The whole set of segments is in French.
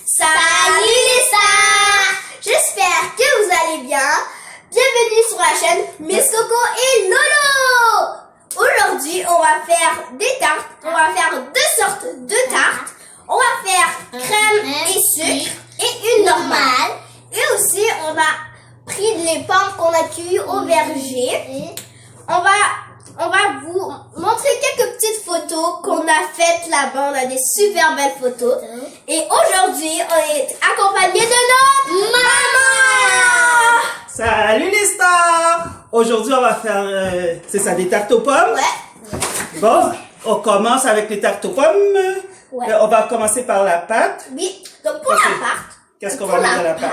Salut les stars! J'espère que vous allez bien. Bienvenue sur la chaîne Miss Coco et Lolo. Aujourd'hui, on va faire des tartes. On va faire deux sortes de tartes. On va faire crème et sucre et une normale. Et aussi, on a pris les pommes qu'on a cueillies au verger. On va vous montrer quelques petites photos qu'on a faites là-bas. On a des super belles photos. Et aujourd'hui, on est accompagné de notre maman! Salut les stars! Aujourd'hui, on va faire, c'est ça, des tartes aux pommes? Ouais. Bon, on commence avec les tartes aux pommes. Ouais. On va commencer par la pâte. Oui. Donc pour la pâte, Qu'est-ce qu'on va mettre dans la pâte?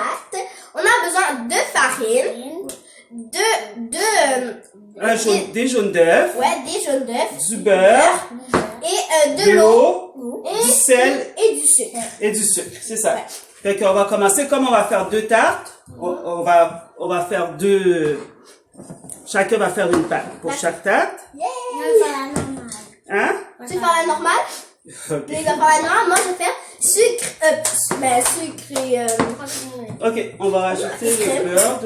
on a besoin de farine, Des jaunes d'œufs, ouais, des jaunes d'œufs, du beurre, et de l'eau, et du sel et du sucre. et du sucre. C'est ça. Ouais. Fait qu'on va commencer, comme on va faire deux tartes, on va faire deux, chacun va faire une pâte pour chaque tarte. Yeah! Hein? Tu veux faire la normale? Ok. Tu vas faire la normale, moi je vais faire sucre et Ok, on va rajouter le beurre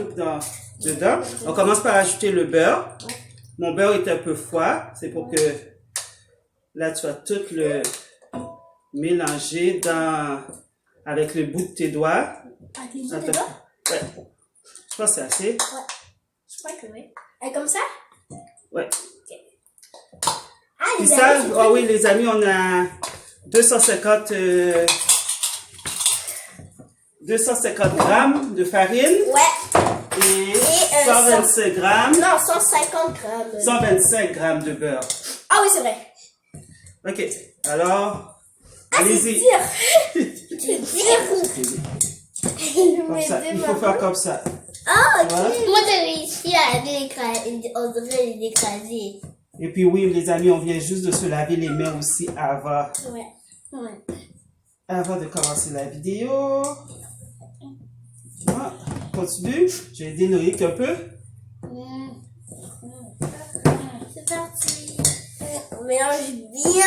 dedans. On commence par ajouter le beurre. Mon beurre est un peu froid. C'est pour que là, tu vas tout le mélanger avec le bout de tes doigts. avec les bouts de Attends. doigts? Ouais. Je pense que c'est assez. Ouais. Je crois que oui. Et comme ça? Ouais. Ah, Puis les ça, amis, c'est ah oui, les amis, on a 250 grammes de farine Ouais. et Et, 125 grammes. Non, 150 grammes. 125 grammes de beurre. Ah oui, c'est vrai. Ok, alors, Ah, allez-y. c'est dur. C'est dur. Comme ça, il faut faire comme ça. Ah, ok. Voilà. Moi, j'ai réussi à l'écraser, on devrait l'écraser. Et puis oui, les amis, on vient juste de se laver les mains aussi Ouais. avant de commencer la vidéo. Voilà. Continue. J'ai aidé Loïc un peu. C'est parti. On mélange bien.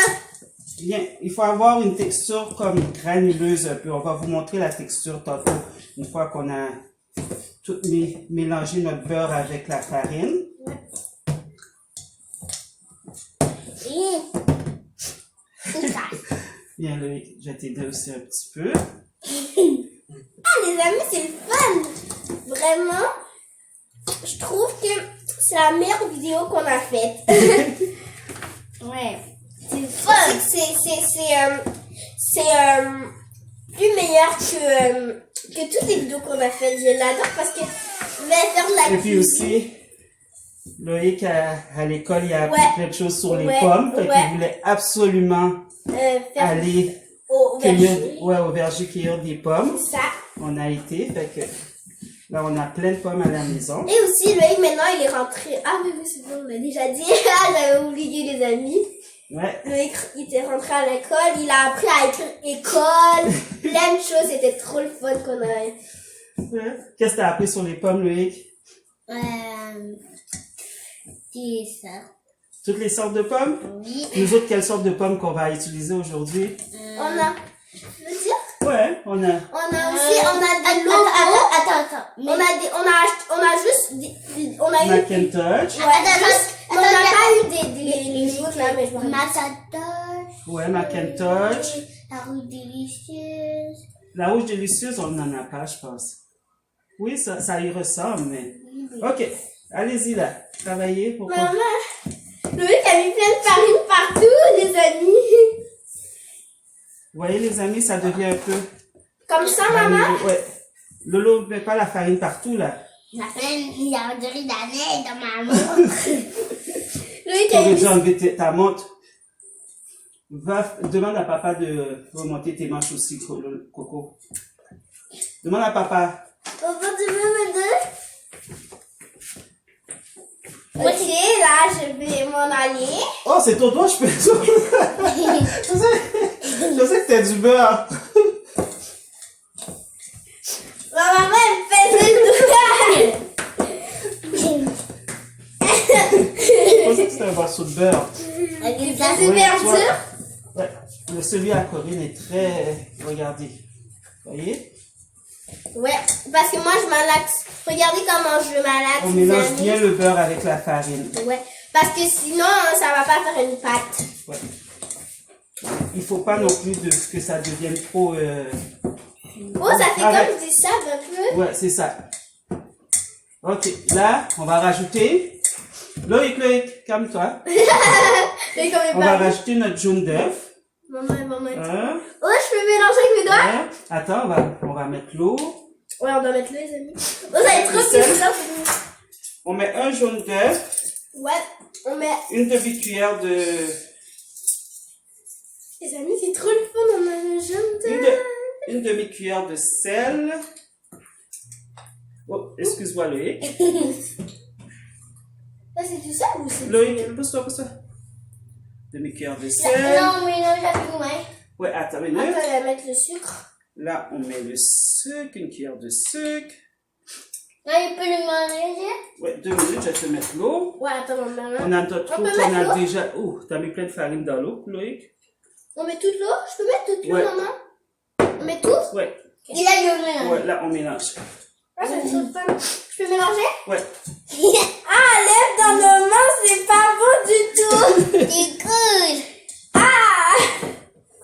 Bien, il faut avoir une texture comme granuleuse un peu. On va vous montrer la texture tantôt, une fois qu'on a tout mélangé notre beurre avec la farine. Bien, Loïc, je vais t'aider aussi un petit peu. Ah, les amis, c'est le fun. Vraiment, je trouve que c'est la meilleure vidéo qu'on a faite. Ouais. C'est fun. C'est plus meilleur que toutes les vidéos qu'on a faites. Je l'adore parce que je vais faire de la Et puis cuisine. aussi, Loïc, à l'école, il a appris Ouais. plein de choses sur les Ouais, pommes. Fait ouais. qu'il voulait absolument Faire aller au verger. au verger cueillir des pommes. Ça. On a été, fait que là, on a plein de pommes à la maison. Et aussi, Loïc, maintenant, il est rentré. Ah oui, c'est bon, on l'a déjà dit. Ah, j'avais oublié, les amis. Ouais. Loïc, il était rentré à l'école. Il a appris à écrire école. Plein de choses. C'était trop le fun qu'on a. Qu'est-ce que tu as appris sur les pommes, Loïc? C'est ça. Toutes les sortes de pommes? Oui. Nous autres, quelles sortes de pommes qu'on va utiliser aujourd'hui? On a. Je veux dire? Ouais, on a. On a aussi, on a des logos. Attends. On a juste on a eu. Macintosh. Ouais, juste, mais on n'a pas eu les autres là, mais je me rappelle. Macintosh. Ouais, Macintosh. La rouge délicieuse. La rouge délicieuse, on n'en a pas, je pense. Oui, ça y ressemble, mais. Ok, allez-y là. Travaillez pour qu'on. Maman, Loïc a mis plein de farine partout, les amis. Vous voyez, les amis, ça devient un peu. Comme ça, maman. Ouais. Lolo ne met pas la farine partout là. Ça fait une milliarderie d'années dans ma montre. Loïc Tu a aurais mis. dû enlever ta montre. Demande à papa de remonter tes manches aussi, Coco. Demande à papa. Papa, tu veux m'aider? Ok, là, je vais m'en aller. Oh, c'est ton doigt, je peux. Je sais que t'as du beurre. Ma maman, elle fait le doigt. Je pensais que c'était un morceau de beurre. C'est Oui, super tu vois. dur. Ouais. Celui à Corinne est très. Regardez. Voyez? Ouais, parce que moi je malaxe. Regardez comment je malaxe. On les mélange amis. bien le beurre avec la farine. Ouais, parce que sinon ça va pas faire une pâte. Ouais. Il faut pas non plus que ça devienne trop... Oh, ça fait Arrête. comme du sable un peu. Ouais, c'est ça. Ok, là, on va rajouter... Loïc, calme-toi. Mais comme les On va parents. rajouter notre jaune d'œuf. Maman, elle va mettre. Hein? Oh, je peux mélanger avec mes doigts? Hein? Attends, on va mettre l'eau. Ouais, on doit mettre les amis. Oh, ça va être trop C'est petit, ça. ça. On met un jaune d'œuf, Ouais, on met. une demi-cuillère de... Les amis, c'est trop le fun, on a un jaune d'œuf. Une demi-cuillère de sel. Oh, excuse-moi Loïc. Ça, c'est tout ça ou c'est. Loïc, pousse-toi. Demi-cuillère de sel. Non, mais non, j'appuie moins. Ouais, attends une On minute. va mettre le sucre. Là, on met le sucre, une cuillère de sucre. Non, il peut le manger. Ouais, 2 minutes, je vais te mettre l'eau. Ouais, attends, maman. On a d'autres On peut trucs, mettre on a l'eau? déjà... Oh, t'as mis plein de farine dans l'eau, Loïc? On met toute l'eau? Je peux mettre toute l'eau, Ouais. maman? On met tout? Ouais, Il a eu rien. ouais, là, on mélange. Ah, c'est trop fun. Je peux mélanger? Ouais. Ah, lève dans nos mains, c'est pas bon du tout! Il coule. Ah!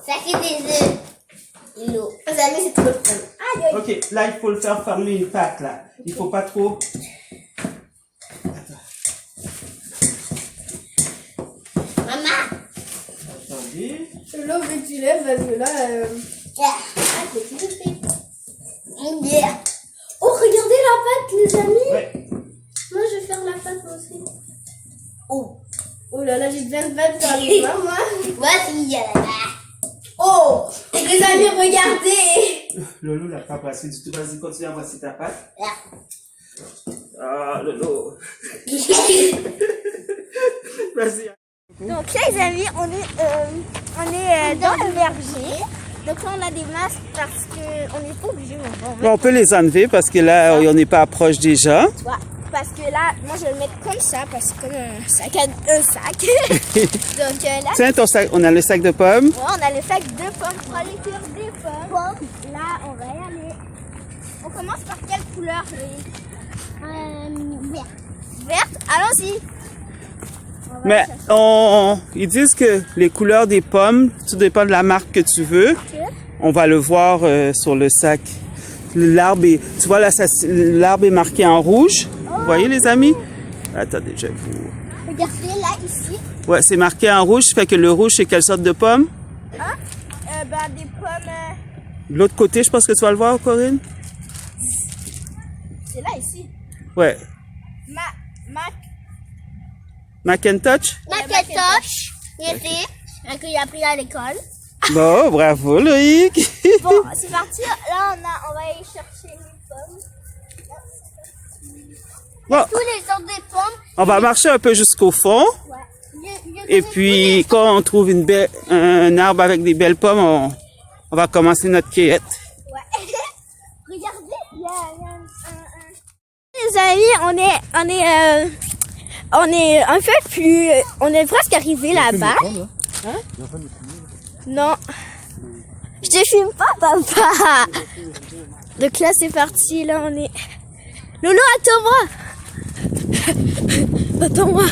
Ça fait des œufs. L'eau. Les amis, c'est trop le fun. Aïe, aïe. Ok, là, il faut le faire former une pâte, là. Il faut pas trop... Maman. Attendez. Là, vu que tu lèves, parce que là. Ah, c'est tout fait. Yeah. Oh, regardez la pâte, les amis! Ouais. Moi, je vais faire la pâte aussi. Oh. Oh là là, j'ai plein de pâtes dans les mains, moi. Voici, là. Oh! Les amis, regardez! Lolo l'a pas brassé du tout. Vas-y, continue à brasser ta pâte. Là. Ah, Lolo. Vas-y. Donc là, les amis, on est dans le verger. Donc là, on a des masques parce qu'on n'est pas obligé. Bon, on peut les enlever parce que là, on n'est pas proche des gens. Ouais, parce que là, moi, je vais le mettre comme ça, parce que comme un sac. Donc là, Tiens, ton sac, on a le sac de pommes. ouais, on a le sac de pommes pour aller faire des pommes. Là, on va y aller. On commence par quelle couleur, Loïc? Vert. Verte? Allons-y. On va Mais chercher. ils disent que les couleurs des pommes, tout dépend de la marque que tu veux. On va le voir sur le sac. L'arbre est, tu vois là, l'arbre est marqué en rouge. Vous voyez les amis? Attendez, je vais vous... Regardez là, ici. Ouais, c'est marqué en rouge, fait que le rouge, c'est quelle sorte de pomme? Des pommes. De l'autre côté, je pense que tu vas le voir, Corinne? C'est là, ici. Ouais. Macintosh? Macintosh. Il était. Que j'ai appris à l'école. Bon, bravo Loïc! Bon, c'est parti. Là, on va aller chercher les pommes. Bon, Tous les sortes de pommes. on va marcher un peu jusqu'au fond. Et puis, quand on trouve un arbre avec des belles pommes, on va commencer notre cueillette. Ouais. Regardez, il y a Les amis, on est un peu plus... On est presque arrivé là-bas. Hein? Non. Je te filme pas, papa. Donc là, c'est parti. Là, on est... Lolo, attends-moi. Attends-moi.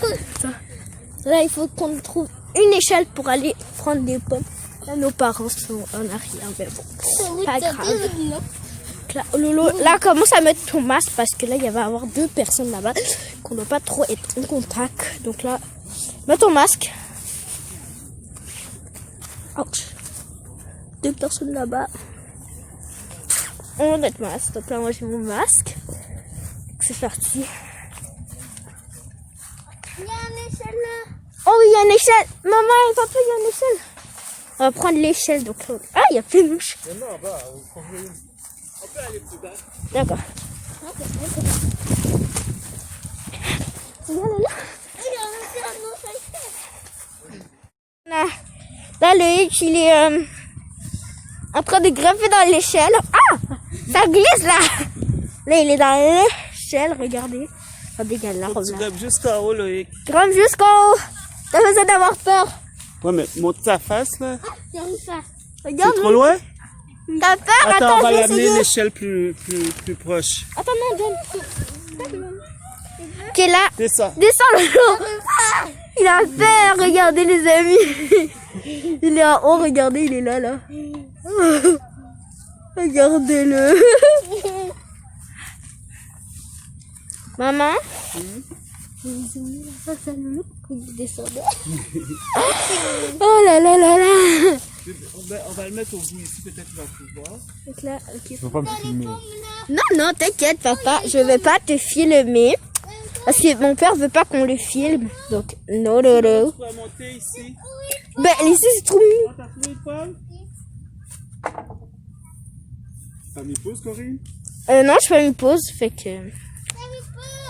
Attends. Là, il faut qu'on trouve une échelle pour aller prendre des pommes. Là, nos parents sont en arrière, mais bon, pas grave. Là, Lolo, là, commence à mettre ton masque parce que là, il va y avoir 2 personnes là-bas qu'on ne doit pas trop être en contact. Donc là, mets ton masque. Ouch. 2 personnes là-bas. On va mettre masque. Donc là, moi, j'ai mon masque. C'est parti. Il y a une échelle là. Oh oui, il y a une échelle. Maman et papa, il y a une échelle. On va prendre l'échelle. Donc là, ah, il y a plein de mouches. D'accord. Là, Loïc, il est en train de grimper dans l'échelle. Ah! Ça glisse là! Là, il est dans l'échelle, regardez. Regardez, il y a l'arbre Tu là. grimpes jusqu'en haut, Loïc. Grimpe jusqu'en haut. T'as besoin d'avoir peur. Ouais, mais monte ta face, là. Regarde ça. C'est Regarde. trop loin? T'as peur? Attends, on va je vais l'amener essayer. l'échelle plus proche. Attends, non, donne. Ok, là. Descends. Descends, Lolo. Il a peur, regardez les amis. Il est en haut, regardez, il est là, là. Regardez-le. Maman. Ils ont mis la face à Lolo quand il descendait. Oh là là là là. On va le mettre au bout ici, peut-être qu'il va pouvoir. Donc là, ok. Tu peux pas me filmer. Non, non, t'inquiète, papa. Je vais pas te filmer. Parce que mon père veut pas qu'on le filme. Donc, non, non, non. Tu vas monter ici. Ben, ici, c'est trop mignon. Oh, t'as trouvé une pomme? T'as mis pause, Corinne? Non, je fais une pause, fait que...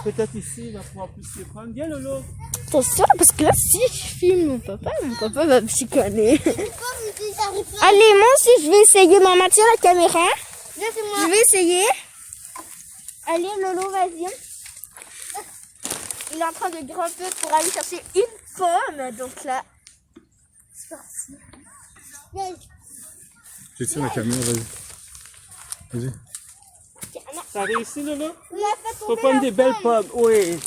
Peut-être ici, il va pouvoir plus les prendre. Viens, Lolo. Attention, parce que là, si je filme mon papa va me chicaner. Allez, moi aussi, je vais essayer. Maman, tiens la caméra. Je vais essayer. Allez, Lolo, vas-y. Il est en train de grimper pour aller chercher une pomme. Donc là, c'est parti. Je tiens la caméra, vas-y. Vas-y. T'as réussi, Lolo? Il a fait Faut prendre des belles pommes. Oui.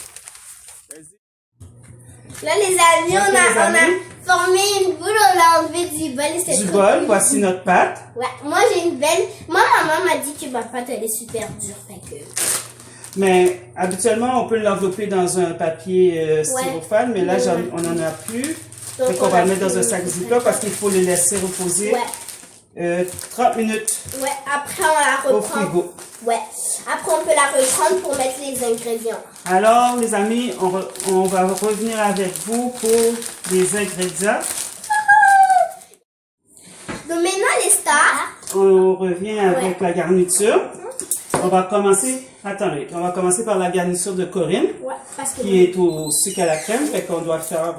Là, les amis, Ok, les on a amis. formé une boule, on l'a enlevé du bol. et c'est Du trop bol, cool. voici notre pâte. Ouais, moi j'ai une belle. Moi, maman m'a dit que ma pâte elle est super dure. Fait que. Mais habituellement, on peut l'envelopper dans un papier styrofoam, mais là, on en a plus. Donc, Donc, on on va a le mettre dans plus un sac de Ziploc parce qu'il faut le laisser reposer Ouais, 30 minutes ouais, après on la au reprend. frigo. Ouais, après on peut la reprendre pour mettre les ingrédients. Alors, les amis, on va revenir avec vous pour les ingrédients. Donc maintenant, les stars. On revient avec la garniture. On va commencer, attendez, on va commencer par la garniture de Corinne, Ouais, parce que. qui est au sucre à la crème, fait qu'on doit faire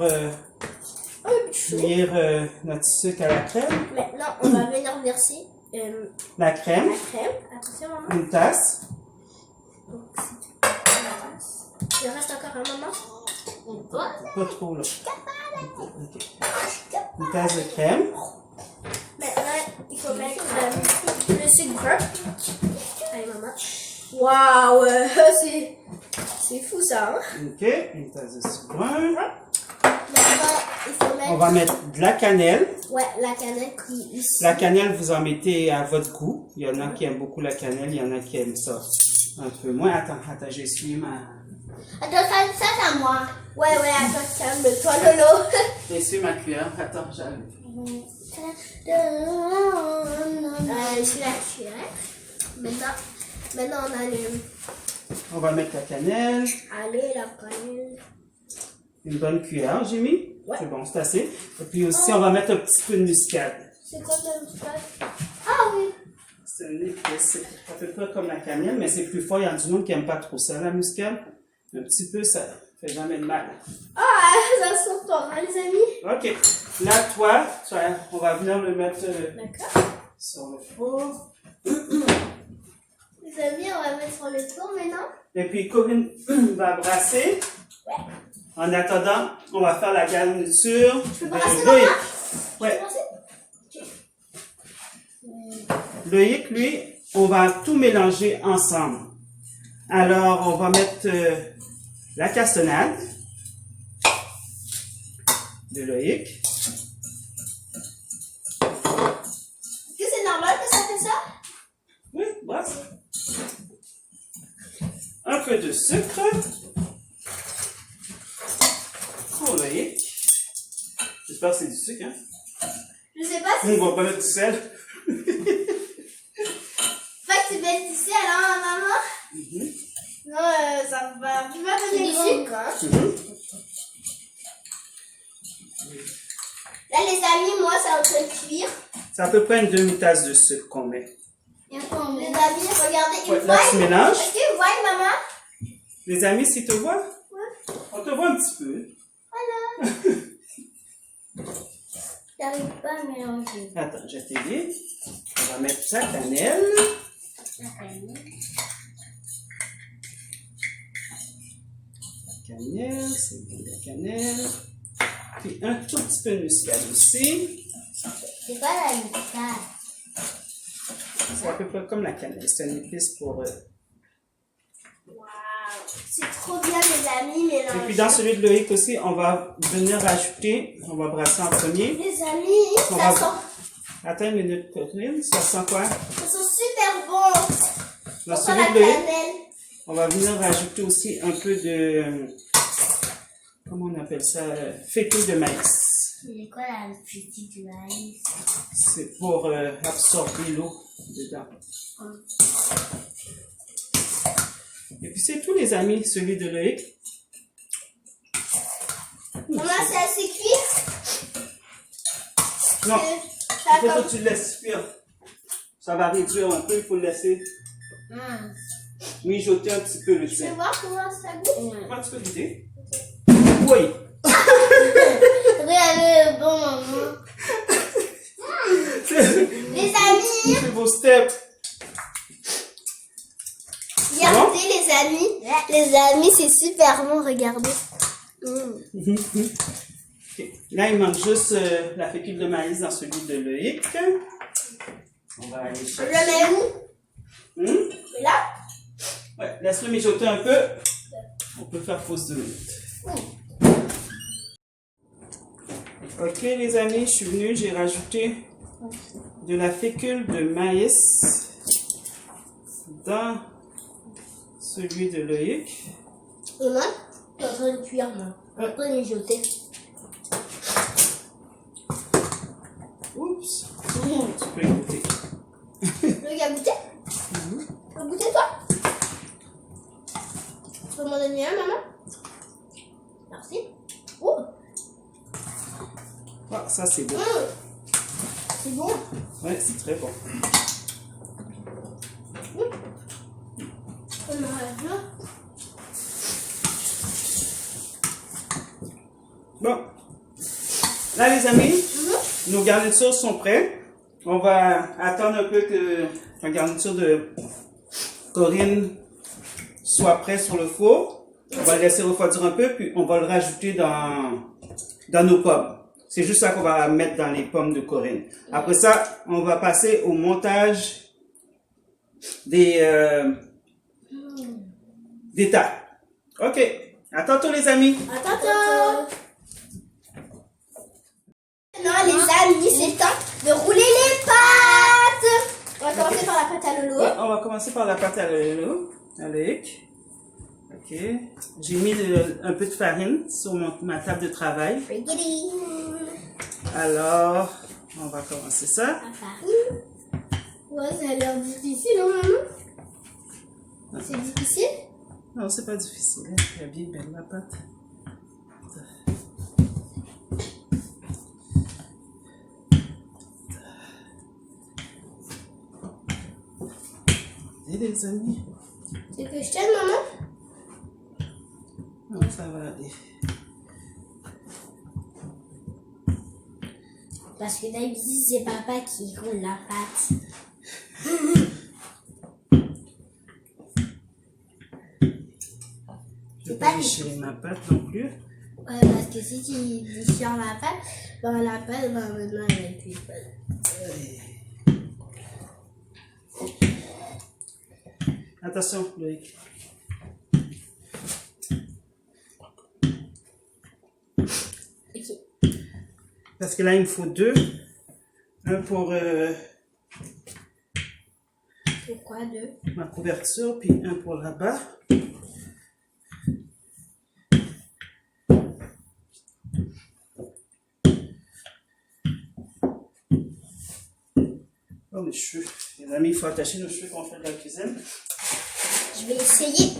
cuire notre sucre à la crème, Maintenant, on va venir verser la crème, la crème. Attention, maman. une tasse, Donc, il reste encore un moment. pas trop là. Ok. Une tasse de crème, Maintenant, il faut mettre le sucre brun. Allez, maman. Waouh, c'est fou ça. Hein? ok, une tasse de sucre brun. Maintenant, il faut mettre On va mettre de la cannelle. ouais, la cannelle qui est ici. La cannelle, vous en mettez à votre goût. Il y en a qui aiment beaucoup la cannelle, il y en a qui aiment ça un peu moins. Attends, j'ai essuyé ma... Attends, ça c'est à moi. Ouais, attends, calme-toi, Lolo. J'ai essuyé ma cuillère. Attends, j'arrive. Je suis la cuillère. Maintenant, on a le... On va mettre la cannelle. Allez, la cannelle. Une bonne cuillère, j'ai mis. Ouais. C'est bon, c'est assez. Et puis aussi, on va mettre un petit peu de muscade. C'est quoi le muscade? Ah oui. C'est à peu près comme la cannelle, mais c'est plus fort. Il y a du monde qui n'aime pas trop ça, la muscade. Un petit peu, ça fait jamais de mal. Ah, ça sent fort, hein, les amis? OK. Là, toi, on va venir le mettre D'accord. sur le four. Les amis, on va mettre sur le four maintenant. Et puis, Corinne va brasser. Ouais. En attendant, on va faire la garniture. Je peux brasser, de maman? Loïc. Je Ouais. peux brasser? Loïc, lui, on va tout mélanger ensemble. Alors, on va mettre la cassonade de Loïc. Est-ce que c'est normal que ça fait ça? Oui, brasse. Un peu de sucre. Pour Loïc. J'espère que c'est du sucre, hein? Je sais pas si... On va pas mettre du sel. Fait que tu mets ici alors, maman? Non, ça va plus mal venir du sucre, hein? Là, les amis, moi, c'est en train de cuire. C'est à peu près une demi-tasse de sucre qu'on met. Les amis, regardez, ils Ouais, là, tu voient. mélanges. Est-ce qu'ils voient, maman? Les amis, s'ils te voient, Ouais. on te voit un petit peu. J'arrive pas à mélanger. Attends, je vais t'aider. On va mettre sa cannelle. La cannelle. Cannelle, c'est bon, la cannelle. Puis un tout petit peu de muscade aussi. C'est pas la muscade. C'est à peu près comme la cannelle. C'est une épice pour... Wow. C'est trop bien, les amis, mais Et puis dans celui de Loïc aussi, on va venir rajouter, on va brasser en premier. Les amis, On ça va- sent... Attends une minute, Corinne, ça sent quoi? Ça sent super bon. Dans Ça sent celui la de Loïc, cannelle. on va venir rajouter aussi un peu de... Comment on appelle ça? Fécule de maïs. C'est quoi la petite maïs? C'est pour absorber l'eau dedans. Et puis c'est tout les amis, celui de Loïc. Maman, c'est assez cuit? Non, Ça il faut comme... que tu le laisses cuire. Ça va réduire un peu, il faut le laisser mijoter un petit peu le Tu sel. veux voir comment ça goûte? Comment tu peux goûter? Oui. Regardez, bon maman. Les amis, C'est vos steps. regardez les amis. Les amis, c'est super bon, regardez. Ok. Là, il manque juste la fécule de maïs dans celui de Loïc. On va aller Je chercher. le mets où? Hmm? Là? Ouais, laisse-le mijoter un peu. On peut faire pause 2 minutes. Ok les amis, je suis venue, j'ai rajouté de la fécule de maïs dans celui de Loïc. Et moi, je suis en train de cuire, moi. Je suis en train de mijoter. Oups, tu peux goûter. Le gars goûter? Tu veux goûter, toi? Tu peux m'en donner un, maman? Merci. Oh, Ah, ça c'est bon. c'est bon. Ouais, c'est très bon. On en reste là. Bon. Là les amis, nos garnitures sont prêtes. On va attendre un peu que la garniture de Corinne soit prête sur le four. On va le laisser refroidir un peu, puis on va le rajouter dans nos pommes. C'est juste ça qu'on va mettre dans les pommes de Corinne. Après ça, on va passer au montage des tartes. Ok. À tantôt les amis. À tantôt. Maintenant, les amis, c'est le temps de rouler les pâtes. On va commencer par la pâte à lolo. Ouais, on va commencer par la pâte à Loïc. Ok. J'ai mis un peu de farine sur ma table de travail. Spaghetti. Alors, on va commencer ça. La farine. Ouais, ça a l'air difficile, hein, maman? C'est difficile? Non, c'est pas difficile. Elle est bien belle la pâte. Et les amis, C'est que je t'aime, maman? non, ça va aller. Parce que d'habitude, c'est papa qui roule la pâte. Je vais pas déchirer ma pâte non plus. Ouais, parce que si tu déchires la pâte, ben la pâte, ben maintenant, elle est plus bonne. Attention, Loïc. Ok. Parce que là, il me faut deux. Un pour Pourquoi deux? ma couverture, puis un pour là-bas. Oh, mes cheveux. Les amis, il faut attacher nos cheveux quand on fait de la cuisine. Je vais essayer.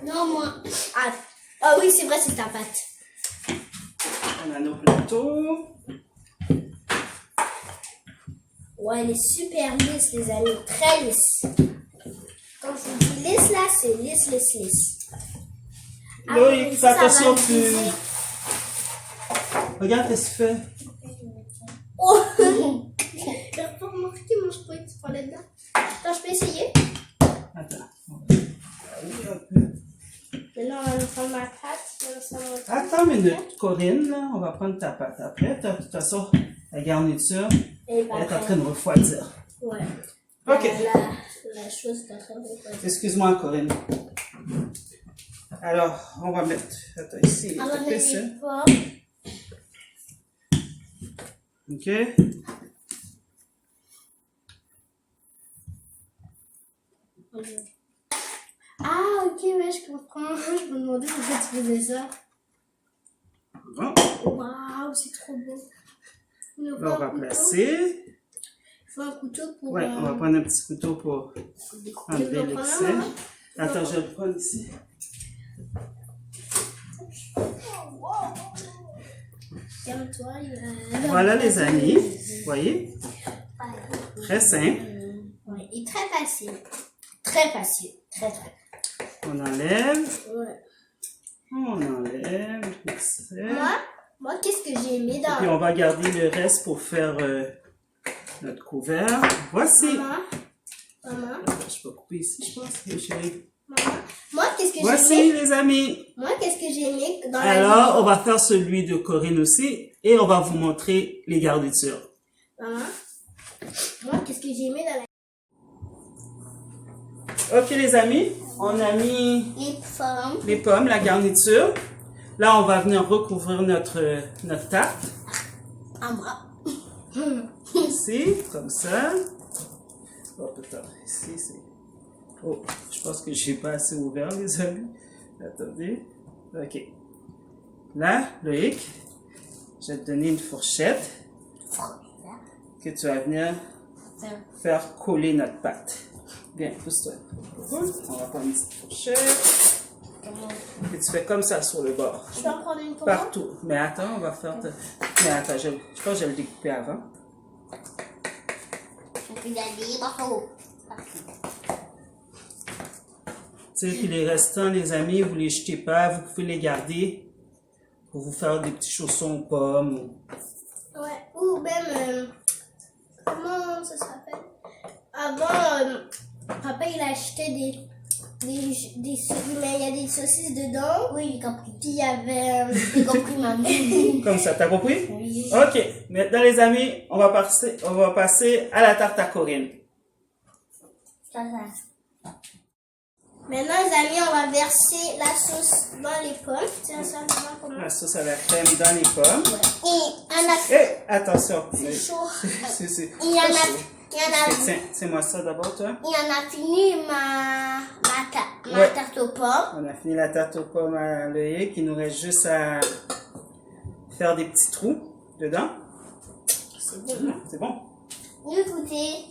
Non, moi. Ah oui, c'est vrai, c'est ta pâte. On a nos plateaux. Ouais, elle est super lisse, les amis. Très lisse. Quand je dis lisse, là, c'est lisse, lisse, lisse. Loïc, oui, fais ça va attention, me tu... briser. Regarde ce que tu fais. Oh! J'ai pas remarqué mon spray qui prend là-dedans. Attends, je peux essayer? Attends. On va aller un peu. Maintenant, on va nous prendre ma pâte. Attends une minute, Corinne, là, on va prendre ta pâte après. De toute façon, la garniture Et elle est en train de refroidir. Ouais. Ok, Ok. La chose est en train de... Excuse-moi, Corinne. Alors, on va mettre... Attends, ici. On va le mettre piscine. les pommes. Ok. Ah, ok, ouais, je comprends. Je me demandais pourquoi tu faisais ça. Bon. Waouh, c'est trop beau. Là, on va placer. Il faut un couteau pour... Ouais, on va prendre un petit couteau pour découper. enlever On va prendre l'excès. un, hein. Attends, je vais le prendre ici. Calme-toi. Voilà les amis. Vous voyez? Très simple. Ouais, et très facile. Très facile. Très, très. On enlève. Ouais. On enlève l'excès. Moi qu'est-ce que j'ai aimé Et puis dans... on va garder le reste pour faire notre couvert. Voici. Maman, Je peux couper ici, je pense. Oui, chérie. moi qu'est-ce que j'ai Voici aimé... les amis. Moi qu'est-ce que j'ai aimé dans la Alors, on va faire celui de Corinne aussi. Et on va vous montrer les garnitures. Maman, moi qu'est-ce que j'ai aimé dans la... Ok les amis, on a mis Les pommes. les pommes, la garniture. Là, on va venir recouvrir notre tarte. À moi. Ici, comme ça. Oh, peut-être ici, c'est... Oh, je pense que j'ai pas assez ouvert, les amis. Attendez. Ok. Là, Loïc, je vais te donner une fourchette que tu vas venir faire coller notre pâte. Bien, pousse-toi. On va prendre une petite fourchette. Et tu fais comme ça sur le bord. Je peux en prendre une pour moi? Partout. Mais attends, on va faire... Mais attends, je pense que je vais le découper avant. Il a dit bravo. Tu sais, puis les restants, les amis, vous les jetez pas, vous pouvez les garder pour vous faire des petits chaussons aux pommes. Ouais, ou même... comment ça s'appelle? Avant, papa il a acheté des mais il y a des saucisses dedans. Oui, j'ai compris. Puis il y avait... j'ai compris, maman. Comme ça, t'as compris? Oui. Ok, maintenant les amis, on va passer à la tarte à Corinne. Maintenant, les amis, on va verser la sauce dans les pommes. Tiens, ça, maman, comment? La sauce à la crème dans les pommes. Et on a... Eh, attention. C'est chaud. C'est Il y en a... Tiens, tiens-moi ça d'abord, toi. Il en a fini ma Ouais. tarte aux pommes. On a fini la tarte aux pommes à l'œillet, il nous reste juste à faire des petits trous dedans. C'est bon. C'est bon? Nous goûter.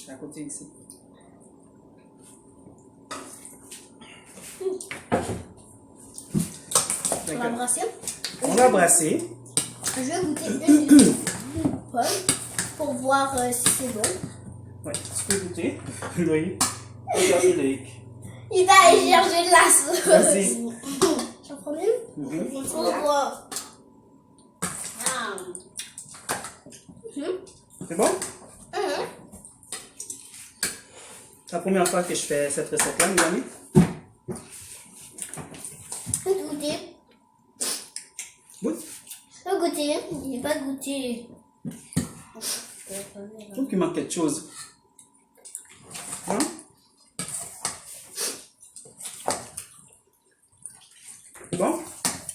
À côté ici. On va brasser. On va brasser. Je vais goûter une pomme pour voir si c'est bon. Ouais, tu peux goûter. Loïc. Regardez Loïc. Il va aller chercher de la sauce. Vas-y. J'en prends une? Pour voir. C'est bon? C'est la première fois que je fais cette recette-là, mes amis. Je vais goûter. Oui. Je vais goûter. Il va goûter. Je trouve qu'il manque quelque chose. Hein? C'est bon?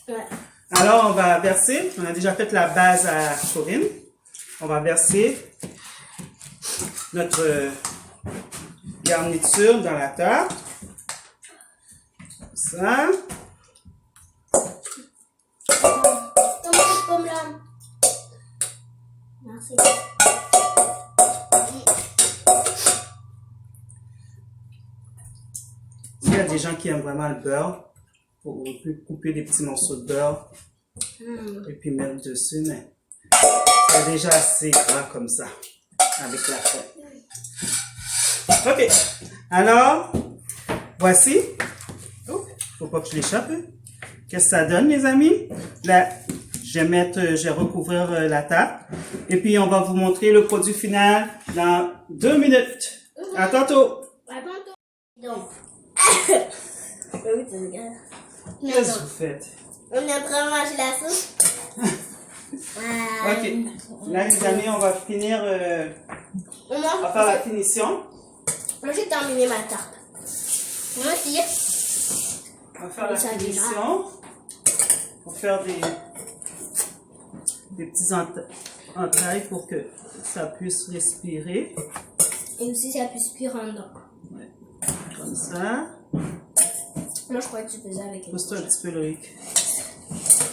Ouais. Alors, on va verser. On a déjà fait la base à Corinne. On va verser notre garniture dans la tarte. Comme ça. Comment cette pomme-là? Merci. S'il y a des gens qui aiment vraiment le beurre, on peut couper des petits morceaux de beurre et puis mettre dessus, mais c'est déjà assez gras comme ça, avec la fête. Ok, alors, voici. Oh, faut pas que je l'échappe. Hein. Qu'est-ce que ça donne, mes amis? Là, je vais recouvrir la tarte. Et puis, on va vous montrer le produit final dans 2 minutes. À tantôt. À tantôt. Donc. Qu'est-ce que vous faites? On est en train de manger la sauce. Ok. Là, les amis, on va finir. On va faire la finition. Moi, j'ai terminé ma tarte. Moi aussi. On va faire la finition. On va faire des petits entailles pour que ça puisse respirer. Et aussi, ça puisse cuire en dedans. Ouais. Comme ça. Moi, je crois que tu faisais avec une. Pousse-toi un petit peu, Loïc.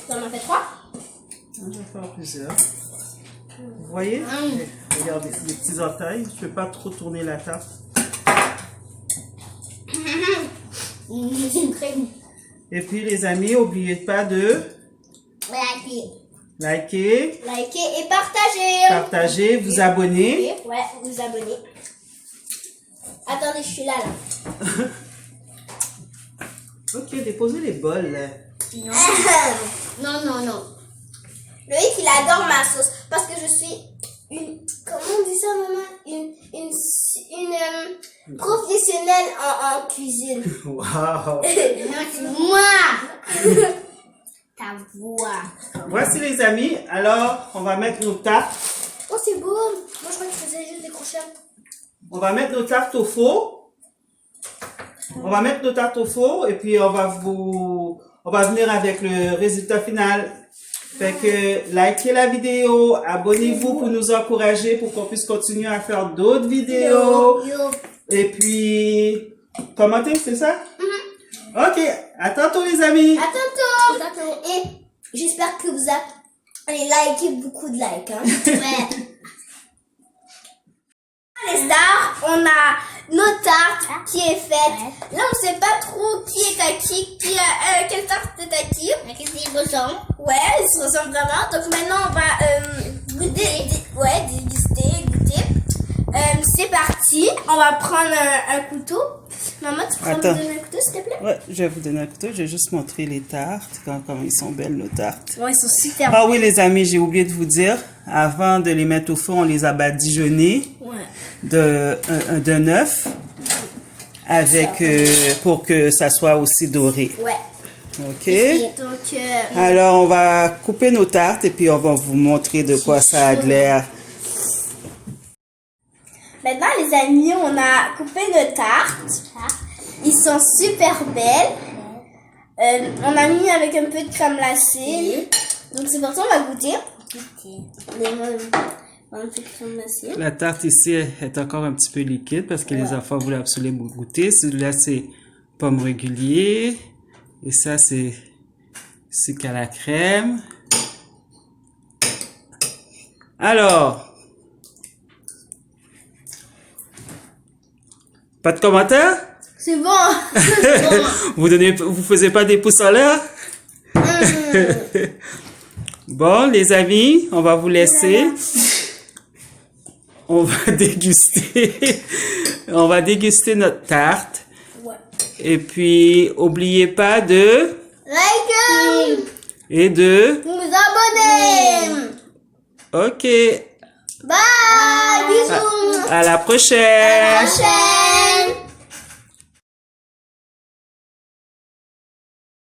Tu en as fait 3? Je vais faire plusieurs. Vous voyez? Regardez, les petits entailles. Je ne peux pas trop tourner la tarte. C'est très bon. Et puis, les amis, n'oubliez pas de liker, Likez et partagez. partager, vous abonner. Ouais, vous abonner. Attendez, je suis là. Ok, déposez les bols. Là. Non. Loïc, il adore ma sauce parce que je suis une. Comment on dit ça, maman? Une professionnelle en cuisine. Waouh! Non, c'est moi! Ta voix. Voici les amis. Alors, on va mettre nos tartes. Oh, c'est beau. Moi, je crois que tu faisais juste des crochets. On va mettre nos tartes au four. On va mettre nos tartes au four et puis on va venir avec le résultat final. Fait que likez la vidéo, abonnez-vous pour nous encourager pour qu'on puisse continuer à faire d'autres vidéos. Et puis, commentez, c'est ça? Ok, à tantôt les amis. À tantôt. Et j'espère que vous allez liker beaucoup de likes. Hein? Ouais. Les stars, on a nos tartes qui est faite. Là, on sait pas trop qui est à qui, quelle tarte est à qui. Qu'est-ce qu'ils ressemblent? Ouais, ils se ressemblent vraiment. Donc maintenant, on va déguster. C'est parti. On va prendre un couteau. Maman, tu peux me donner un couteau, s'il te plaît? Ouais, je vais vous donner un couteau. Je vais juste montrer les tartes. Comme ils sont belles, nos tartes. Ouais, ils sont super. Ah oui, les amis, j'ai oublié de vous dire. Avant de les mettre au four, on les a badigeonnés d'un œuf avec pour que ça soit aussi doré. Ouais. Ok. Donc, alors, on va couper nos tartes et puis on va vous montrer de quoi ça a l'air. maintenant, les amis, on a coupé nos tartes. Ils sont super belles. On a mis avec un peu de crème glacée. Donc, c'est parti, on va goûter. Un peu de crème glacée. La tarte ici est encore un petit peu liquide parce que les enfants voulaient absolument goûter. Celui-là, c'est pomme régulier. Et ça, c'est sucre à la crème. Alors, pas de commentaires? C'est bon. Vous faisiez pas des pouces en l'air? Bon, les amis, on va vous laisser. On va déguster. On va déguster notre tarte. Ouais. Et puis, oubliez pas de... Like Et de... vous abonner. Ok. Bye. Bisous. À la prochaine. À la prochaine.